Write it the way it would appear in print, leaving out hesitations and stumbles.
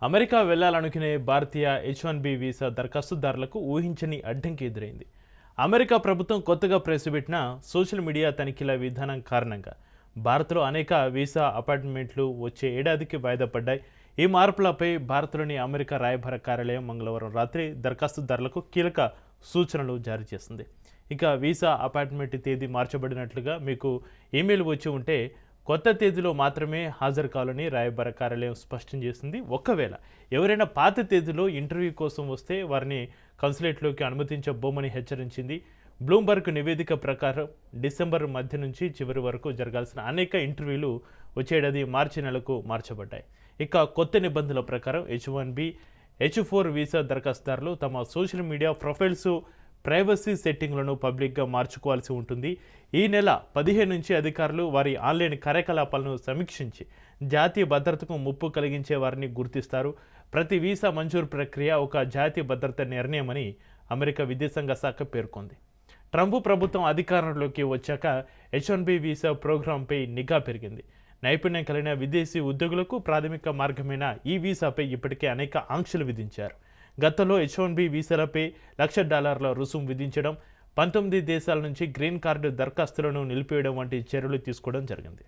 America వెళ్లాలనుకునే భారతీయ H1B visa దరఖాస్తుదారులకు ఊహించని అడ్డంకి ఎదురైంది. అమెరికా ప్రభుత్వం కొత్తగా ప్రవేశపెట్టిన సోషల్ మీడియా తనిఖీల విధానం కారణంగా భారత్లో అనేక వీసా అపాయింట్మెంట్లు వచ్చే ఏడాదికి వాయిదా పడ్డాయి. ఈ మార్పులపై భారత్లోని అమెరికా రాయబార కార్యాలయం మంగళవారం రాత్రి దరఖాస్తుదారులకు కీలక సూచనలు జారీ చేసింది. ఇక వీసా అపాయింట్మెంట్ తేదీ మార్చబడినట్లుగా మీకు ఈమెయిల్ వచ్చి ఉంటే కొత్త తేదీలో మాత్రమే హాజరు కావాలని రాయబార కార్యాలయం స్పష్టం చేసింది. ఒకవేళ ఎవరైనా పాత తేదీలో ఇంటర్వ్యూ కోసం వస్తే వారిని కన్సులేట్లోకి అనుమతించబోమని హెచ్చరించింది. బ్లూంబర్గ్ నివేదిక ప్రకారం డిసెంబర్ మధ్య నుంచి చివరి వరకు జరగాల్సిన అనేక ఇంటర్వ్యూలు వచ్చేడాది మార్చి నెలకు మార్చబడ్డాయి. ఇక కొత్త నిబంధనల ప్రకారం H1B, H4 వీసా దరఖాస్తుదారులు తమ సోషల్ మీడియా ప్రొఫైల్స్ ప్రైవసీ సెట్టింగ్లను పబ్లిక్గా మార్చుకోవాల్సి ఉంటుంది. ఈ నెల 15 నుంచి అధికారులు వారి ఆన్లైన్ కార్యకలాపాలను సమీక్షించి జాతీయ భద్రతకు ముప్పు కలిగించే వారిని గుర్తిస్తారు. ప్రతి వీసా మంజూరు ప్రక్రియ ఒక జాతీయ భద్రత నిర్ణయమని అమెరికా విదేశాంగ శాఖ పేర్కొంది. ట్రంప్ ప్రభుత్వం అధికారంలోకి వచ్చాక H1B వీసా ప్రోగ్రాంపై నిఘా పెరిగింది. నైపుణ్యం కలిగిన విదేశీ ఉద్యోగులకు ప్రాథమిక మార్గమైన ఈ వీసాపై ఇప్పటికే అనేక ఆంక్షలు విధించారు. గతంలో H1B వీసాలపై $1,00,000 రుసుము విధించడం, 19 దేశాల నుంచి గ్రీన్ కార్డు దరఖాస్తులను నిలిపివేయడం వంటి చర్యలు తీసుకోవడం జరిగింది.